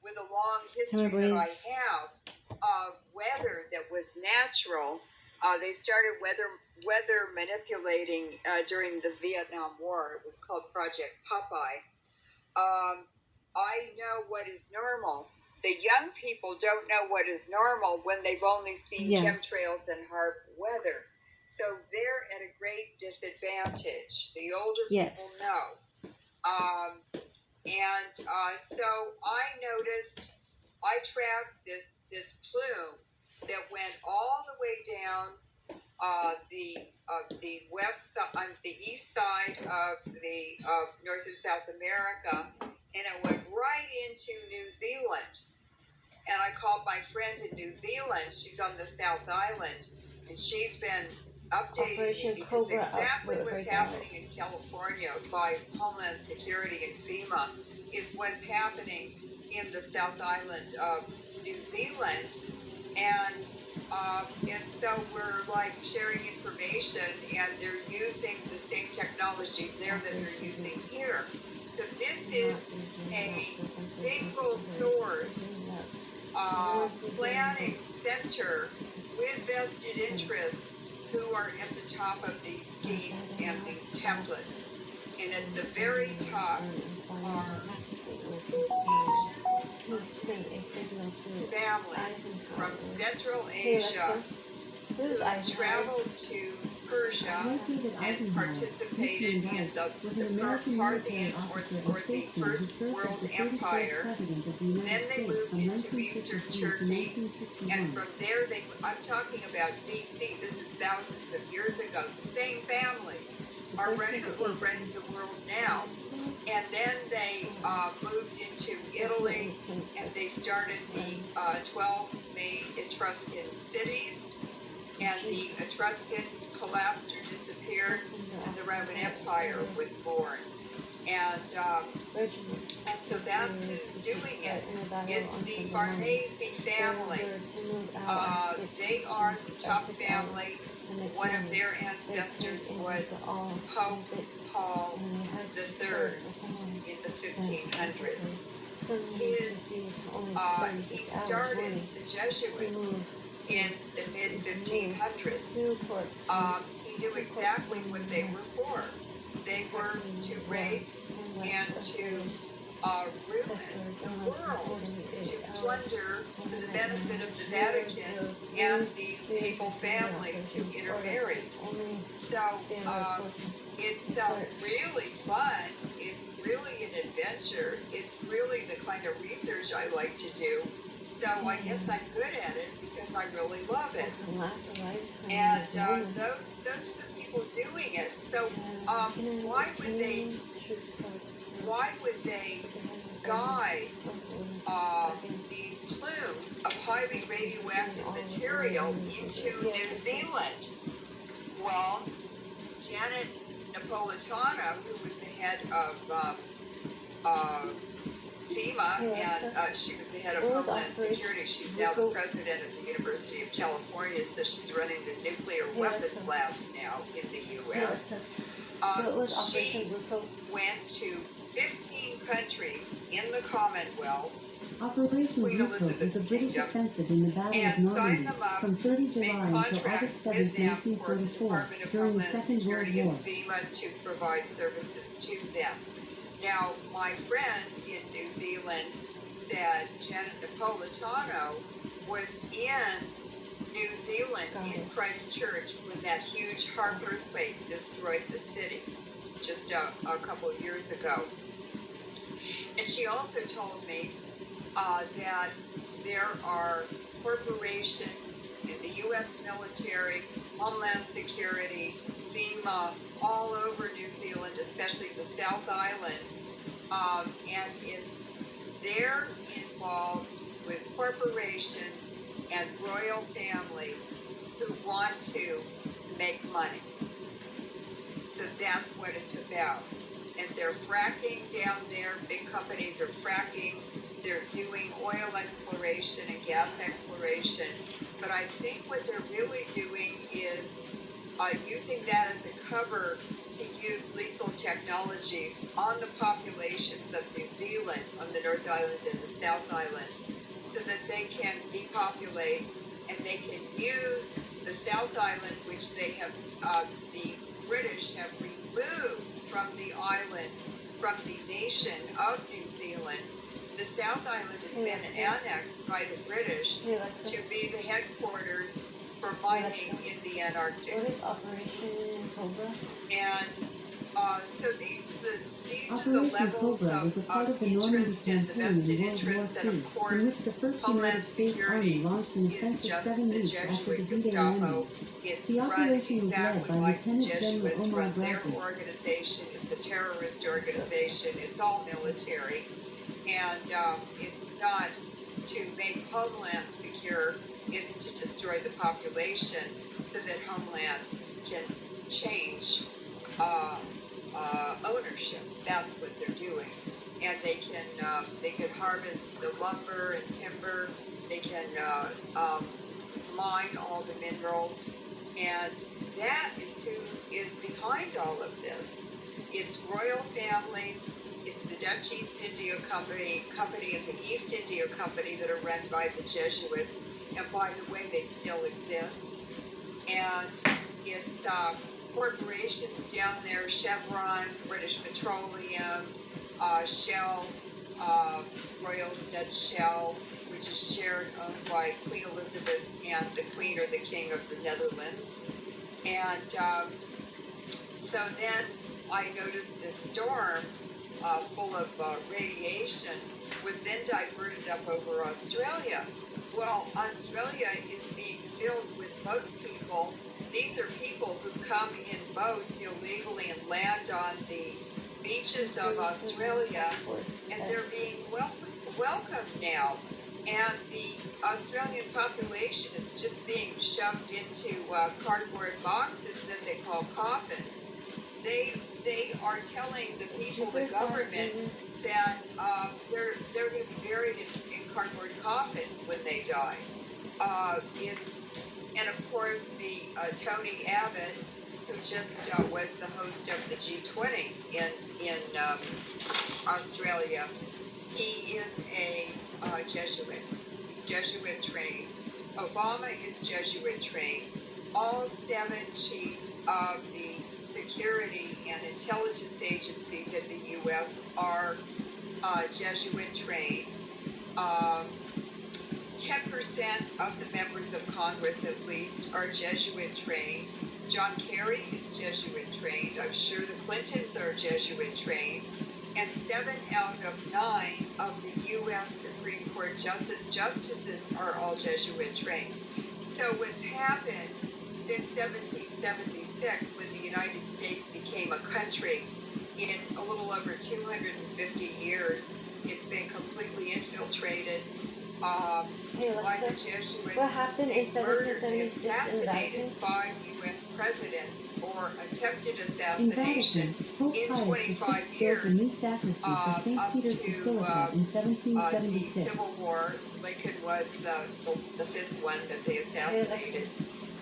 with a long Hello, history that I Breeze. have of weather that was natural. They started weather manipulating during the Vietnam War. It was called Project Popeye. I know what is normal. The young people don't know what is normal when they've only seen chemtrails and HAARP weather. So they're at a great disadvantage. The older people know. So I noticed, I tracked this plume that went all the way down the west on the east side of the North and South America, and it went right into New Zealand. And I called my friend in New Zealand. She's on the South Island, and she's been updating me because exactly what's happening in California by Homeland Security and FEMA is what's happening in the South Island of New Zealand. And so we're like sharing information, and they're using the same technologies there that they're using here. So this is a single source planning center with vested interests who are at the top of these schemes and these templates. And at the very top are families from Central Asia who traveled to Persia and participated in the Parthian or the First World Empire. Then they moved into Eastern Turkey, and from there I'm talking about BC, this is thousands of years ago. The same families are running the world now. And then they moved into Italy, and they started the 12 main Etruscan cities. And the Etruscans collapsed or disappeared, and the Roman Empire was born. And so that's who's doing it. It's the Farnese family. They are the top family. One of their ancestors was Pope Paul III in the 1500s. He started the Jesuits in the mid-1500s. He knew exactly what they were for. They were to rape and to ruin the world, to plunder for the benefit of the Vatican and these papal families who intermarried. So it's really fun. It's really an adventure. It's really the kind of research I like to do. So I guess I'm good at it because I really love it. And those are the people doing it. So why would they guide these plumes of highly radioactive material into New Zealand? Well, Janet Napolitano, who was the head of FEMA, and she was the head of Homeland Security. She's now the president of the University of California, so she's running the nuclear weapons labs now in the U.S. She went to 15 countries in the Commonwealth, Queen Elizabeth's kingdom, and signed them up, made contracts with them for the Department of Homeland Security and FEMA to provide services to them. Now, my friend in New Zealand said Janet Napolitano was in New Zealand in Christchurch when that huge HAARP earthquake destroyed the city just a couple of years ago. And she also told me that there are corporations in the U.S. military, Homeland Security, FEMA, all over New Zealand, especially the South Island, and they're involved with corporations and royal families who want to make money. So that's what it's about. And they're fracking down there. Big companies are fracking. They're doing oil exploration and gas exploration. But I think what they're really doing is using that as a cover to use lethal technologies on the populations of New Zealand, on the North Island and the South Island, so that they can depopulate and they can use the South Island, which they have, the British have removed from the island, from the nation of New Zealand. The South Island has been annexed by the British to be the headquarters for mining in the Antarctic. What is Operation Cobra? And so these are the levels of interest and the vested interest, and of course, Homeland Security is just the Jesuit Gestapo. It's run exactly like the Jesuits run their organization. It's a terrorist organization. It's all military. And it's not to make Homeland secure, it's to destroy the population so that Homeland can change ownership. That's what they're doing. And they can harvest the lumber and timber. They can mine all the minerals. And that is who is behind all of this. It's royal families. It's the Dutch East India Company and the East India Company that are run by the Jesuits. And by the way, they still exist. And it's corporations down there, Chevron, British Petroleum, Shell, Royal Dutch Shell, which is shared, owned by Queen Elizabeth and the Queen or the King of the Netherlands. And so then I noticed this storm full of radiation was then diverted up over Australia. Well, Australia is being filled with boat people. These are people who come in boats illegally and land on the beaches of Australia, and they're being welcomed now. And the Australian population is just being shoved into cardboard boxes that they call coffins. They are telling the people, the government, that they're going to be buried in cardboard coffins when they die. And of course the Tony Abbott, who just was the host of the G20 in Australia, he is a Jesuit. He's Jesuit trained. Obama is Jesuit trained. All 7 chiefs of the security and intelligence agencies in the U.S. are Jesuit trained. 10% of the members of Congress, at least, are Jesuit trained. John Kerry is Jesuit trained. I'm sure the Clintons are Jesuit trained. And 7 out of 9 of the U.S. Supreme Court justices are all Jesuit trained. So what's happened since 1776, when the United States became a country, in a little over 250 years, it's been completely infiltrated by the Jesuits. What happened in 1776 assassinated 5 U.S. presidents, or attempted assassination, in 25 years, a new sacristy for St. up Peter's to Basilica in the 1776. Civil War. Lincoln was the 5th one that they assassinated.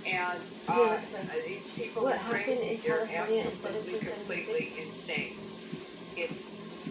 And these people are crazy. They're absolutely, completely insane. It's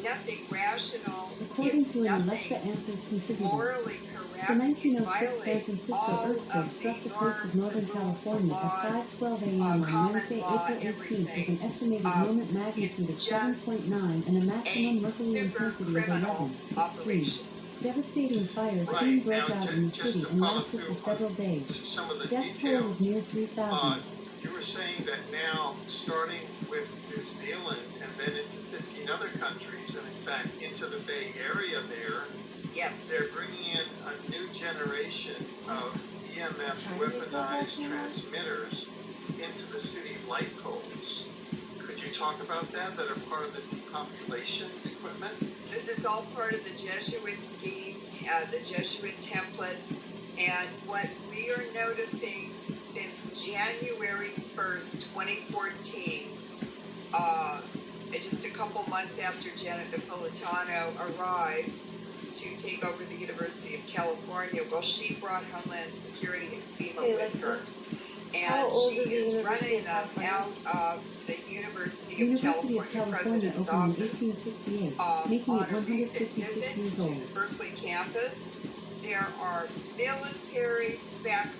nothing rational. According It's to an nothing Alexa Answers contributor, morally the correct. It 1906 San violates Francisco all earthquake of struck the the coast of norms, Northern the rules, the California laws, at 5:12 a.m. on common Wednesday, law, April 18th, with everything. an estimated moment magnitude of It's just 7.9 and a maximum a mercury super intensity of criminal 11. Extreme. operation. Devastating fires Right. soon broke Now, out in the just city to and follow lasted through for several on days. some of the Death toll was details, near 3,000. you were saying that now, starting with New Zealand and then into 15 other countries, and in fact into the Bay Area there, Yes. they're bringing in a new generation of EMF weaponized transmitters into the city light poles. Could you talk about that are part of the depopulation equipment? This is all part of the Jesuit scheme, the Jesuit template, and what we are noticing since January 1st, 2014, just a couple months after Janet Napolitano arrived to take over the University of California, well, she brought Homeland Security and FEMA with her. How and old she is the is University running of them California? out of the University of University of California California President's opened in office. 1868, making On it a recent 156 visit years to old. the Berkeley campus, there are military specs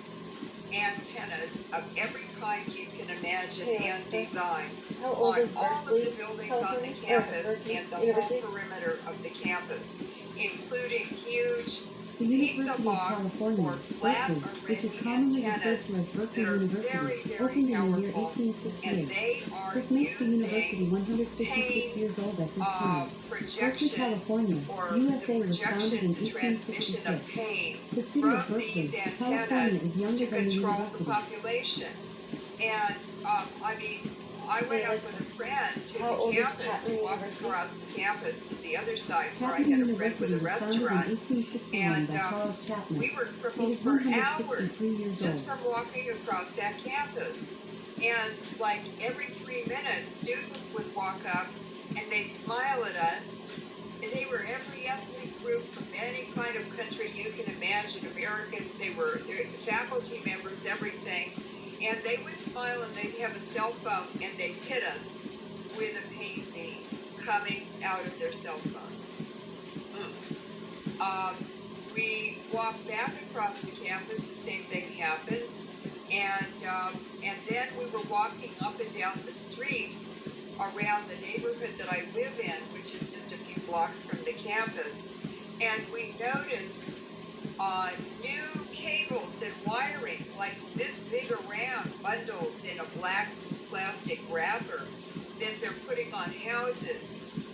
antennas of every kind you can imagine Hey, and Alexa, design how old on is all of the Berkeley, buildings on the California? Or campus Berkeley and the University? whole perimeter of the campus, including huge The pizza University of box California, or flat Berkeley, which is array commonly referred antennas to as Berkeley that are University, very, very opened in the year powerful, and 1868. they are This makes the university using 156 pain years old at this time. Berkeley, projection California, or USA the was founded projection, in the transmission of 1866. pain The city from of Berkeley, these California antennas is younger to than the control the university. population. And I mean, I went up with a friend to How the old is campus to Chapman walk University? across the campus to the other side where I Chapman had a friend with University a was founded in restaurant. 1861 And by Charles Chapman. we were It crippled is for hours 163 years just old. from walking across that campus. And like every 3 minutes, students would walk up and they'd smile at us. And they were every ethnic group from any kind of country you can imagine. Americans, they're faculty members, everything. And they would smile and they'd have a cell phone and they'd hit us with a paint beam coming out of their cell phone. We walked back across the campus, the same thing happened. And then we were walking up and down the streets around the neighborhood that I live in, which is just a few blocks from the campus. And we noticed new cables and wiring, like this big around, bundles in a black plastic wrapper that they're putting on houses.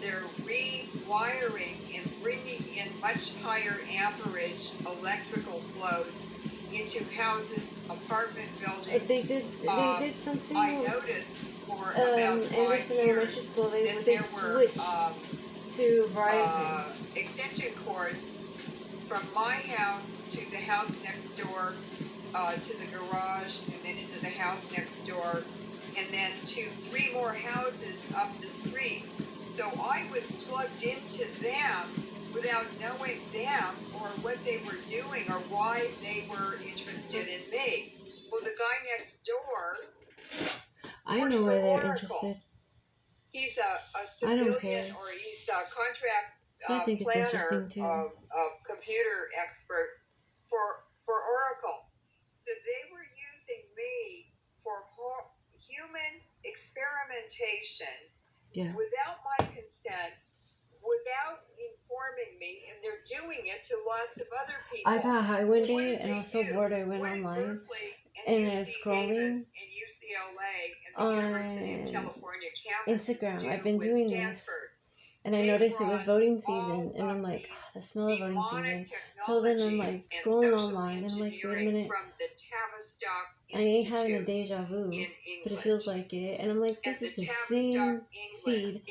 They're rewiring and bringing in much higher amperage electrical flows into houses, apartment buildings. They did something. I noticed for about 5 Anderson Elementary years School. They that there were switched to Verizon. extension cords from my house to the house next door, to the garage, and then into the house next door, and then to 3 more houses up the street. So I was plugged into them without knowing them or what they were doing or why they were interested in me. Well, the guy next door, I know why they're interested. he's a I don't civilian care. or he's a contract So I think it's planner, interesting too. a computer expert for Oracle. So they were using me for human experimentation without my consent, without informing me, and they're doing it to lots of other people. I got high one What day did and I they was so do? bored I went What did online Berkeley and UC I was scrolling Davis and UCLA and the University of on California campuses Instagram. do I've been with doing this. Stanford. And I They noticed it was brought voting all season, and I'm of like, these the smell of voting demonic season. So then I'm technologies like and scrolling social online, and I'm like, wait a engineering minute, from the Tavistock I ain't having a Institute deja vu, in but it England. feels like it. And I'm like, And this the is the Tavistock, same England, feed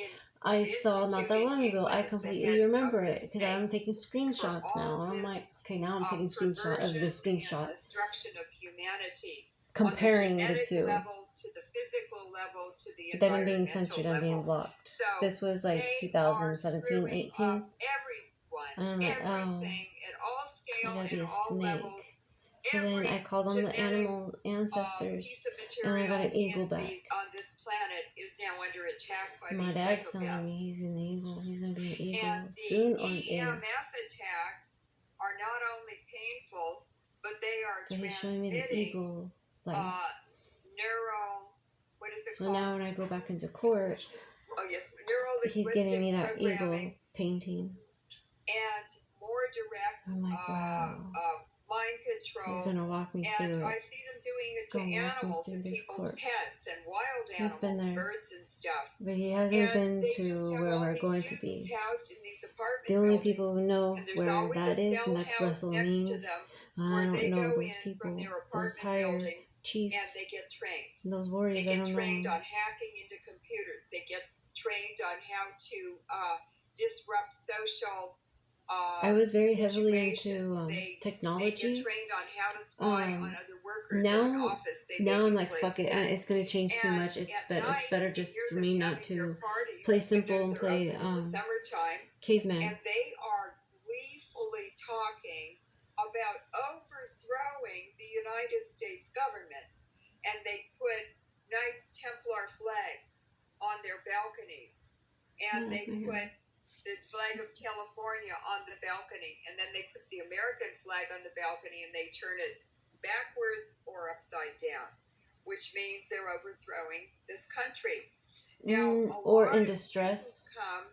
I saw not Institute that in long ago. England I is the completely head remember of the it because I'm state taking for screenshots now. all And I'm this like, okay, now I'm taking screenshot of the perversion screenshot, and destruction of humanity comparing on the the genetic two. level to the physical level to the Then I'm being environmental censored, I'm being level. blocked. So This was like they are 2017, screwing 18. up everyone, And I'm like, oh, everything at all I scale gotta be and a all snake. levels. So then I called on the Genetic animal ancestors, piece of and I material got an eagle in back. on this planet is now under attack by My these dad's telling psychopaths. me he's an eagle. He's gonna be an eagle And soon the or is. EMF attacks are not only painful, but they are But he's showing me the transmitting eagle life. neural, what is it So called? now when I go back into court, Oh yes, neuro he's getting me that programming eagle painting. and more direct I'm like, wow. mind You're control. gonna walk me And through I it. see them doing it Go to walk me animals through and this people's court. pets and wild He's been animals, there. birds and stuff. But he hasn't And been they just to have where all we're these going to students be. housed in these apartment The only buildings, people who know and there's where always that a is, cell and that's house Russell next to Means. them I where don't they know go those in from people, their those apartment higher buildings and chiefs, they get trained. those They warriors. I get don't trained know. on hacking into computers. They get trained on how to disrupt social I was very heavily situations. into They get technology. trained on how to spy on other workers Now- in an office. Now I'm like, fuck it, it's gonna change too And much. It's at better. It's night, better you just hear for them me having not their to parties. play The simple windows and are play open in the summertime, caveman. and they are gleefully talking about overthrowing the United States government. and they put Knights Templar flags on their balconies, and they put the flag of California on the balcony, and then they put the American flag on the balcony, and they turn it backwards or upside down, which means they're overthrowing this country. Now, or in distress. Come,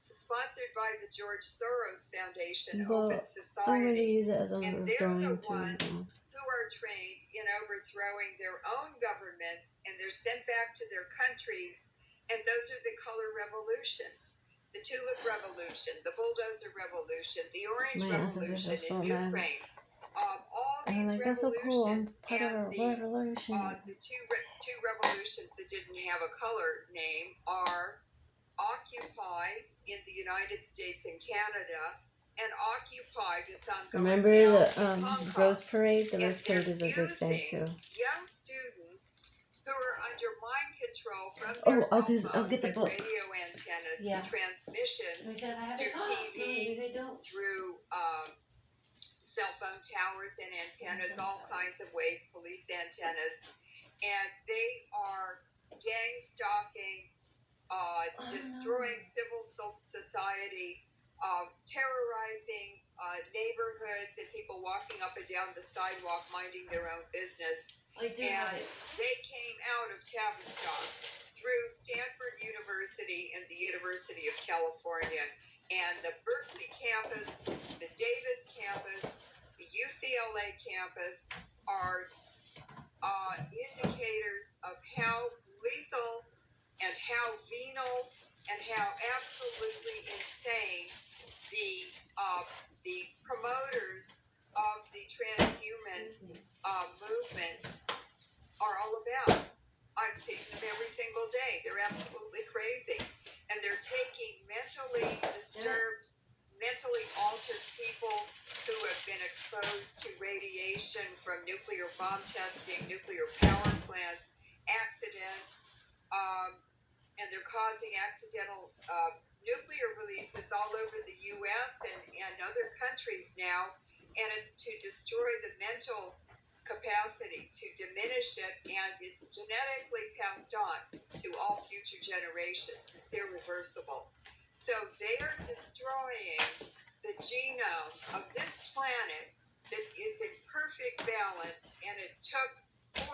sponsored by the George Soros Foundation, But Open I'm going to Society, use it as I'm and they're going the ones who are trained in overthrowing their own governments, and they're sent back to their countries, and those are the color revolutions. The tulip revolution, the bulldozer revolution, the orange revolution in Ukraine. All these revolutions and the two revolutions that didn't have a color name are Occupy in the United States and Canada, and Occupy that's ongoing. Remember the Rose Parade? The Rose Parade is a big thing too. Young students who are under mind control from their cell phones, radio antennas, the transmissions through TV, through cell phone towers and antennas, all kinds of ways, police antennas, and they are gang stalking, destroying civil society, terrorizing neighborhoods and people walking up and down the sidewalk minding their own business. And they came out of Tavistock through Stanford University and the University of California, and the Berkeley campus, the Davis campus, the UCLA campus are indicators of how lethal and how venal and how absolutely insane the promoters of the transhuman movement are all about. I've seen them every single day. They're absolutely crazy, and they're taking mentally disturbed, mentally altered people who have been exposed to radiation from nuclear bomb testing, nuclear power plants, accidents, and they're causing accidental nuclear releases all over the U.S. and other countries now, and it's to destroy the mental capacity, to diminish it, and it's genetically passed on to all future generations. It's irreversible. So they are destroying the genome of this planet that is in perfect balance, and it took 4.5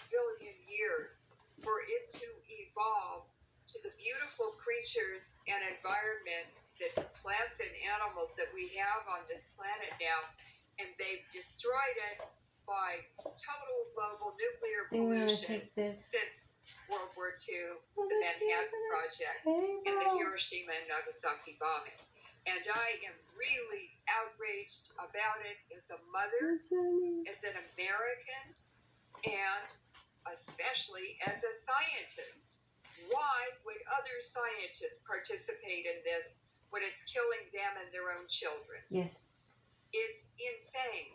billion years for it to evolve to the beautiful creatures and environment that plants and animals that we have on this planet now, and they've destroyed it by total global nuclear pollution since World War II, the Manhattan Project, and the Hiroshima and Nagasaki bombing. And I am really outraged about it as a mother, as an American, and especially as a scientist. Why would other scientists participate in this when it's killing them and their own children? Yes. It's insane.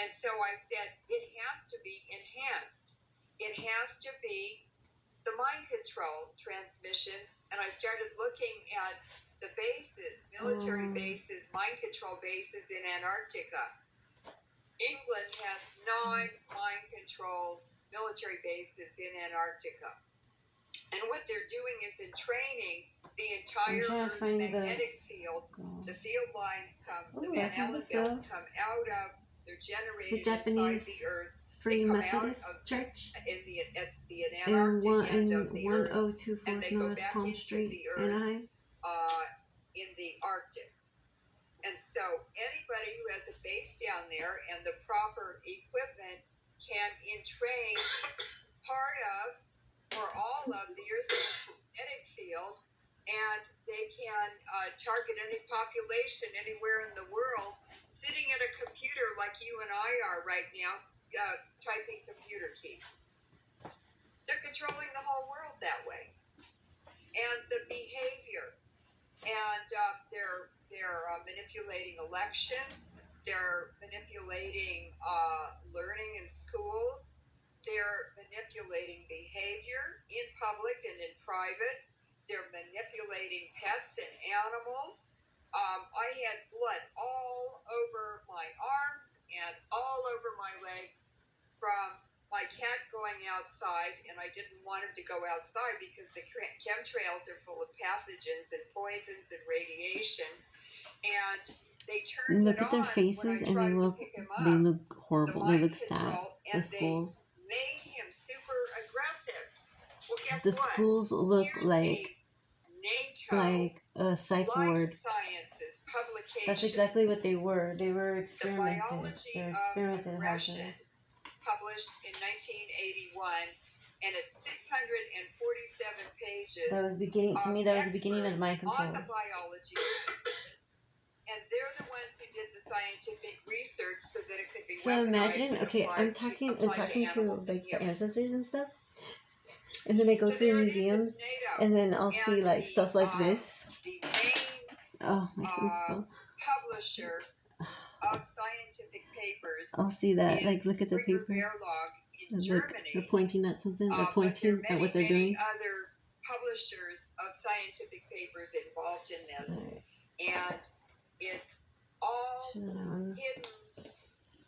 And so I said, it has to be enhanced. It has to be the mind control transmissions. And I started looking at the bases, military bases, mind control bases in Antarctica. England has 9 mind control military bases in Antarctica. And what they're doing is in training the entire Earth's magnetic field. The field lines come, the Van Allen belts come out of, they're generated Japanese inside the Earth. Free Methodist Church At the Antarctic end of the Earth. 1024 And they go North back Palm into Street, the Earth Anaheim. In the Arctic. And so anybody who has a base down there and the proper equipment can entrain part of or all of the Earth's magnetic field, and they can target any population anywhere in the world sitting at a computer like you and I are right now, typing computer keys. They're controlling the whole world that way. And the behavior, and they're manipulating elections, they're manipulating learning in schools, they're manipulating behavior in public and in private, they're manipulating pets and animals. I had blood all over my arms and all over my legs from my my cat going outside, and I didn't want him to go outside because the chemtrails are full of pathogens and poisons and radiation. And they turned Look it at their on faces when I and tried to pick him up. they look The horrible. They mind look sad. control, The and they skulls. made him super aggressive. Well, guess The what? schools look Here's like a NATO a psych ward. Life Sciences publication. That's exactly what they were. They were The experimented. Biology They're of experimented Aggression, houses. published in 1981, and it's 647 pages. That was beginning to me. That was the beginning of mind experts control. on the biology, and they're the ones who did the scientific research so that it could be So weaponized imagine, and okay, I'm applied talking to animals and like the humans. ancestors and stuff, and then I go So to the there it is, museums, it's NATO. and then I'll see like the, stuff like this. The main Oh, my thing's full. publisher of scientific papers I'll see that. is Like, look at the Springer paper. Verlag in Look, Germany. they're pointing at something. They're But pointing there are at what they're many doing. other publishers of scientific papers involved in this, Alright. and it's all Shut on. hidden.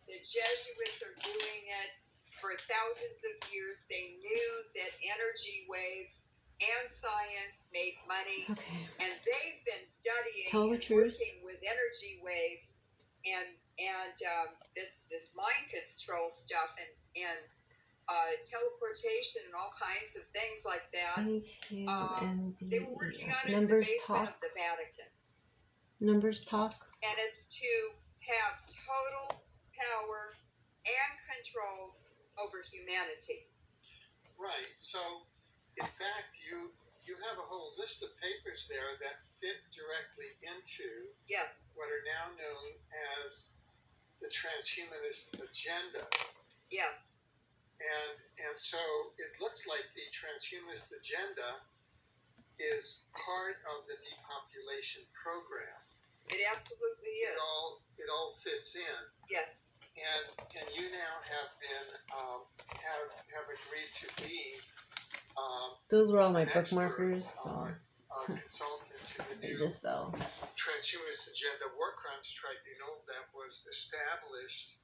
The Jesuits are doing it for thousands of years. They knew that energy waves and science made money, Okay. and they've been studying Tell the and truth. working with energy waves and this mind control stuff and teleportation and all kinds of things like that. They were working on it in the Numbers basement talk. of the Vatican, Numbers talk. and it's to have total power and control over humanity. Right. So, in fact, you have a whole list of papers there that fit directly into Yes. what are now known as the transhumanist agenda. Yes. And so it looks like the transhumanist agenda is part of the depopulation program. It absolutely is. It all fits in. Yes. And you now have been have agreed to be Those were all my an expert, bookmarkers. So consultant to the they new just fell. Transhumanist Agenda War Crimes Tribunal that was established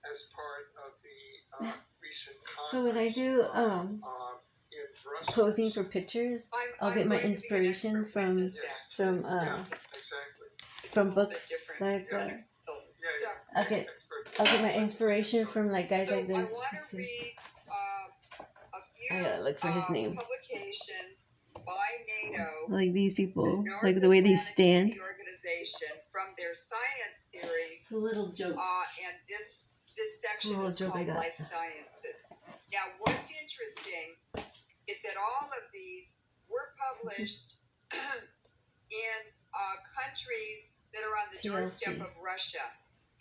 as part of the recent conference. So when I do in Brussels. posing for pictures, I'll get my going to be an inspirations expert from witness, Yes. actually. Yeah, exactly. It's from a little books bit different. like Yeah. So, Yeah, Okay. expert I'll get my witnesses. inspiration from like guys so like this. I want Let's to see. read a few I gotta look for his name. publications by NATO, Like these people, North like the way they Atlantic stand. Treaty Organization, from their science series, It's a little joke. and this section Little is joke I called got. Life Sciences. Now, what's interesting is that all of these were published in countries that are on the doorstep TLC. of Russia,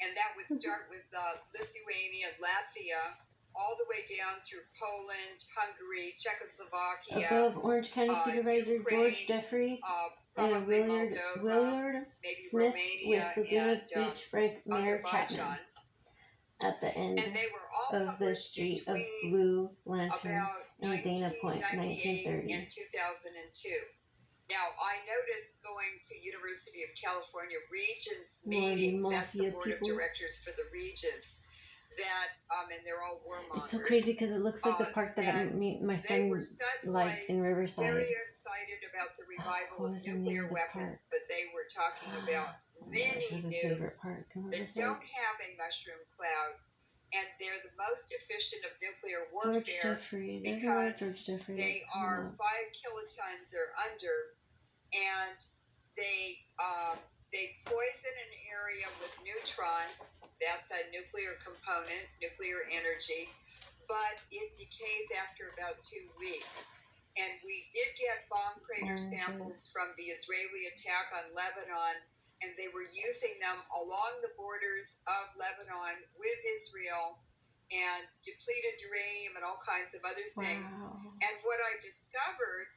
and that would start with Lithuania, Latvia, all the way down through Poland, Hungary, Czechoslovakia, Above Orange County Supervisor Ukraine, George Jeffrey and probably Willard Moldova, maybe Smith Romania, with Laguna and Beach Frank Mayor Azerbaijan. Chapman at the end And they were all of the published Street of between Blue Lantern about in Dana Point, 1998 1930. and 2002. Now, I noticed going to University of California Regents More of the meetings, that's the mafia board of people. directors for the Regents, that, and they're all warmongers. It's so crazy because it looks like the park that and my They son were liked suddenly in Riverside. very excited about the revival What of was the name nuclear of the weapons, but they were talking about Oh my gosh, many it was his favorite nukes park in that Riverside. don't have a mushroom cloud, and they're the most efficient of nuclear George warfare. Jeffrey. There's a lot of because George Jeffrey. They are 5 kilotons or under, and they poison an area with neutrons. That's a nuclear component, nuclear energy, but it decays after about 2 weeks. And we did get bomb crater samples from the Israeli attack on Lebanon, and they were using them along the borders of Lebanon with Israel, and depleted uranium and all kinds of other things. Wow. And what I discovered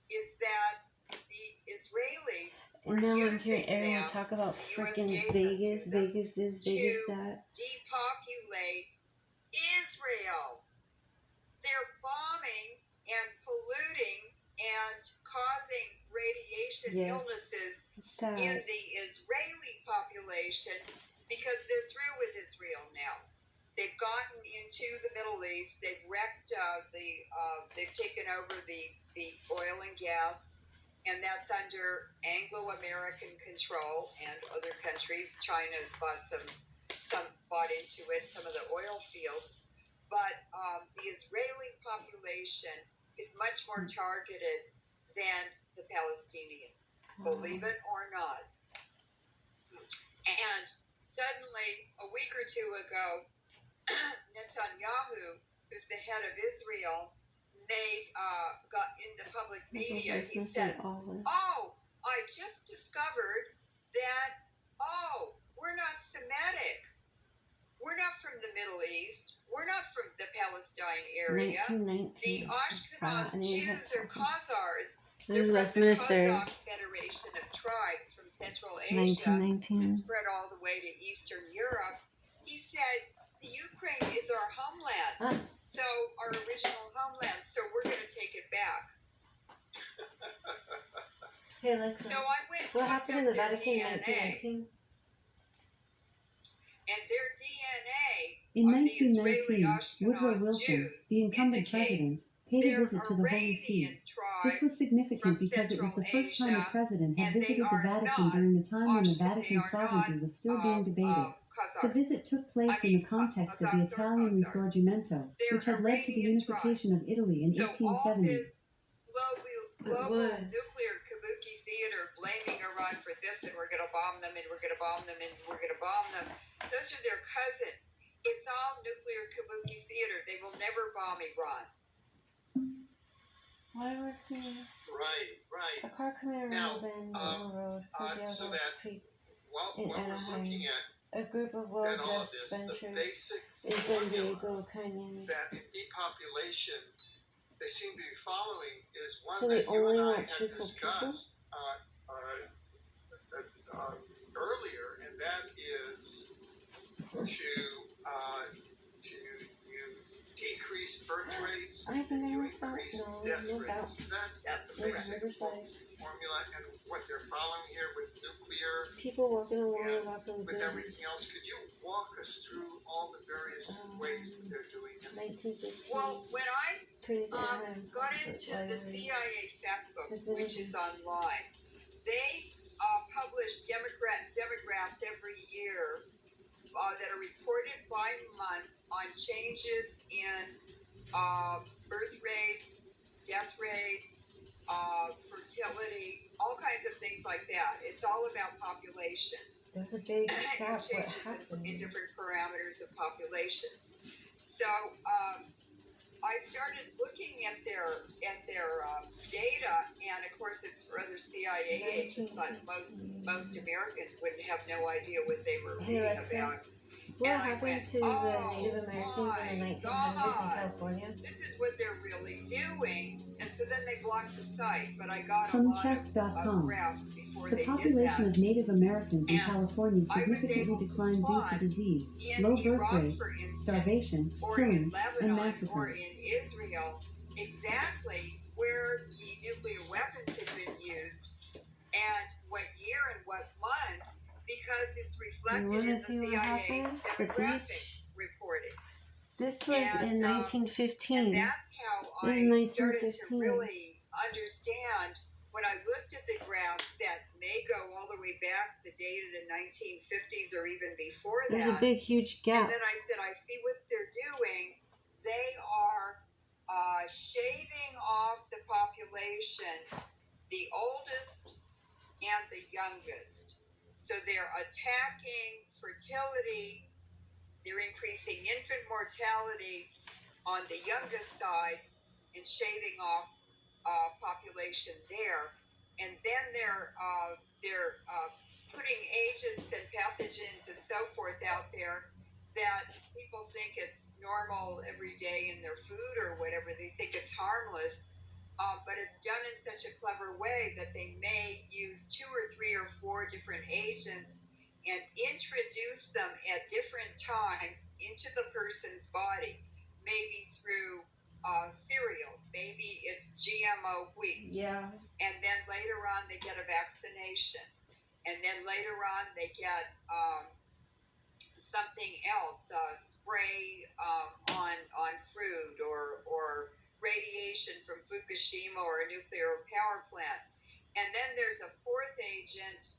is that the Israelis And now I'm using hearing everyone them talk about the US freaking gave them Vegas, to them Vegas this, to Vegas that. depopulate Israel. They're bombing and polluting and causing radiation Yes. illnesses It's sad. in the Israeli population because they're through with Israel now. they've gotten into the Middle East. They've wrecked they've taken over the oil and gas, and that's under Anglo-American control and other countries. China has bought some bought into it, some of the oil fields, but the Israeli population is much more targeted than the Palestinian, believe it or not. And suddenly, a week or two ago, Netanyahu, who's the head of Israel, got in the public media. He said, "Oh, I just discovered that, we're not Semitic. We're not from the Middle East. We're not from the Palestine area. The 1919. Ashkenaz Jews or Khazars, This they're is from the Westminster. Kazakh Federation of Tribes from Central Asia that 1919. spread all the way to Eastern Europe." He said, the Ukraine is our homeland, so our original homeland, so we're going to take it back. Hey Alexa, So I went and what looked happened in up the their Vatican in DNA, 1919? and their DNA In of the Israeli 1919, Woodrow Ashkenaz Wilson, Jews the incumbent indicates president, paid a they're visit to the Holy See. Arabian tribes. This was significant from because it was the Central first time a Asia, president had and they visited the are Vatican not during the time when the Ashken- they Vatican's are sovereignty not, was still being debated. The Khazars. visit took place in the context of the Kazakhs or Italian Khazars. Risorgimento, They're which had led to the Arabian unification of Italy in So all 1870. this global was. nuclear kabuki theater blaming Iran for this, and we're going to bomb them, and we're going to bomb them, and we're going to bomb them. Those are their cousins. It's all nuclear kabuki theater. They will never bomb Iran. Why would the Right. a car coming Now, around the road so Santiago that Creek? While In we're Anaheim. looking A group of at all of well-dressed this, the ventures basic in San formula Diego Canyon. that in depopulation they seem to be following is one So they that you only and I want had truthful discussed earlier, and that is to you decrease birth rates I think and you I wrote that. increase No, death no rates. doubt. Is that That's the There's basic Riverside. formula and what they're following here with nuclear, People walking along Yeah, the Rockland with Bridge. everything else? Could you walk us through all the various ways that they're doing it? 1915. Well, when I Pretty Anaheim. got into the CIA fact book, which is online, they publish demographics every year that are reported by month on changes in birth rates, death rates, fertility, all kinds of things like that. It's all about populations. There's a big And gap. What changes happened? in different parameters of populations. So I started looking at their data, and of course it's for other CIA agents. Most Americans wouldn't have no idea what they were Hey, reading Alexa. about. What And I happened went, to the "Oh, Native Americans in my the 1900s in God. California? This is what they're really doing." And so then they blocked the site, but I got a From lot of chess.com. graphs before The they did population that. of Native Americans in And California I was significantly able to declined due to plot disease, in low birth Iraq, rates, for instance, starvation, or in killings, and Lebanon, or massacres. in Israel, exactly where the nuclear weapons had been used, and what year and what month, because it's You reflected want in to the see what CIA happened? The demographic beach? reporting. This was And, in and 1915. that's how This I is started to 1915. really understand when I looked at the graphs that may go all the way back, the dated in 1950s or even before There's that. a big, huge And gap. then I said, I see what they're doing. They are shaving off the population, the oldest and the youngest. So they're attacking fertility. They're increasing infant mortality on the youngest side and shaving off population there. And then they're putting agents and pathogens and so forth out there that people think it's normal every day in their food or whatever. They think it's harmless. But it's done in such a clever way that they may use 2 or 3 or 4 different agents and introduce them at different times into the person's body, maybe through cereals, maybe it's GMO wheat, Yeah. and then later on they get a vaccination, and then later on they get something else, spray on fruit, or radiation from Fukushima or a nuclear power plant. And then there's a fourth agent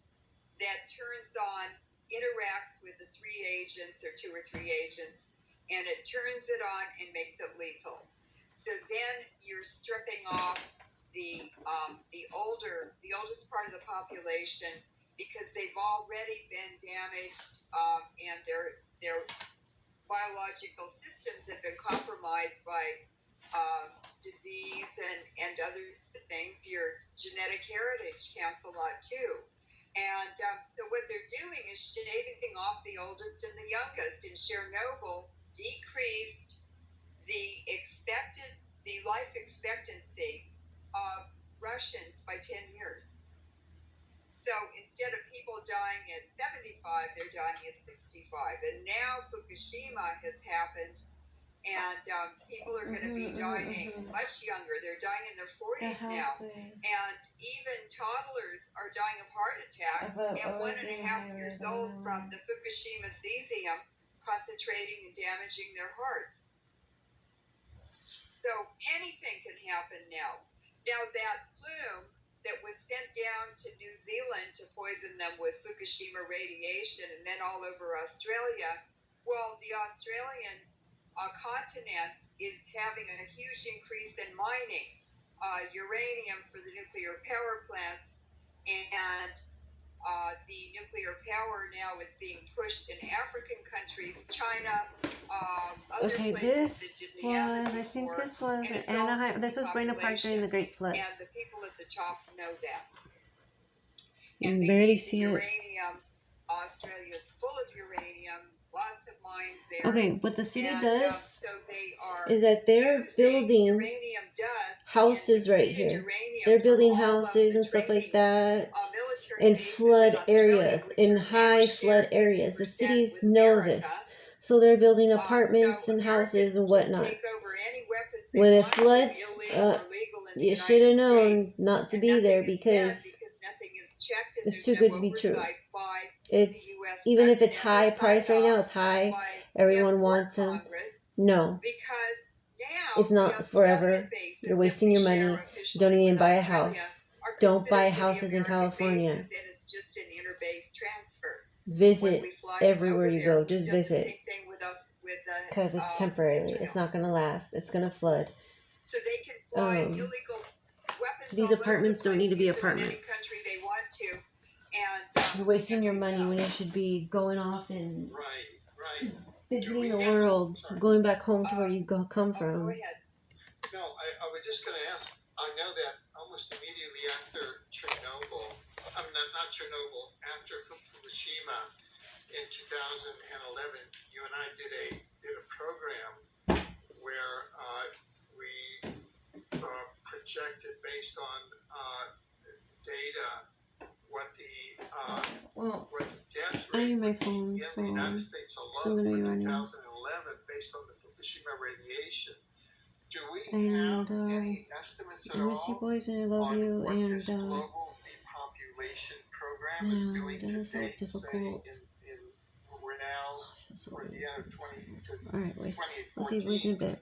that turns on, interacts with the three agents or two or three agents, and it turns it on and makes it lethal. So then you're stripping off the oldest part of the population, because they've already been damaged, and their biological systems have been compromised by disease and other things. Your genetic heritage counts a lot too. And so what they're doing is shaving off the oldest and the youngest. And Chernobyl decreased the life expectancy of Russians by 10 years. So instead of people dying at 75, they're dying at 65. And now Fukushima has happened, and people are going to be dying much younger. They're dying in their 40s now. And even toddlers are dying of heart attacks at 1.5 years old from the Fukushima cesium concentrating and damaging their hearts. So anything can happen now. Now that plume that was sent down to New Zealand to poison them with Fukushima radiation, and then all over Australia, well, the Australian continent is having a huge increase in mining uranium for the nuclear power plants, and the nuclear power now is being pushed in African countries, China, other Okay, places this that didn't have was, it I think before, this was and in it's all Anaheim. This was Buena Park during the Great depopulation. Floods. And the people at the top know that. You And can they barely need the see it. uranium. Australia's full of uranium, lots of mines there. Okay, what the city And, does so they are is that they're using building uranium dust houses and right depleted here. uranium They're from building all of houses the and stuff like trading, that military in bases flood in Australia, areas, which in are now high flood shared areas. The 50% cities with know America. this. So they're building So apartments and houses Americans and can whatnot. take over any weapons they When it want to, floods, illegal or legal, in the you should have United known States. not to And be nothing there is said because because nothing is checked, and it's there's too no good to be true. oversight by It's, the U.S. even if it's president or high price right now, sign-off it's high. by Everyone him or wants them. Congress, No, because now it's the not Australian forever. bases You're that wasting we your share money. officially Don't even with buy a Australia house. are Don't buy considered to be houses in American California. bases, and it's just an interbase transfer. When Visit we fly everywhere over you there, go. we've Just done the visit. same thing with us with Because it's temporary. It's Israel. not going to last. It's going to flood. So they can fly Um, illegal weapons These all over the apartments don't place, need to be use them in any apartments. country they want to, and You're wasting your we money know. when you should be going off and Right. visiting the we- world, Sorry. going back home to where you come Oh, go from. ahead. No, I was just going to ask. I know that almost immediately after Chernobyl, not Chernobyl, after Fukushima in 2011, you and I did a program where we projected based on data what the death I rate need my would be phone, in so the United States I'm alone gonna for be running. 2011 based on the Fukushima radiation. Do we And have any estimates at I miss you all boys and I love on you. what And this global depopulation program is doing this to is so date? Say difficult. we're now So for the end of Alright, boys. 2014. I'll see you boys in a bit.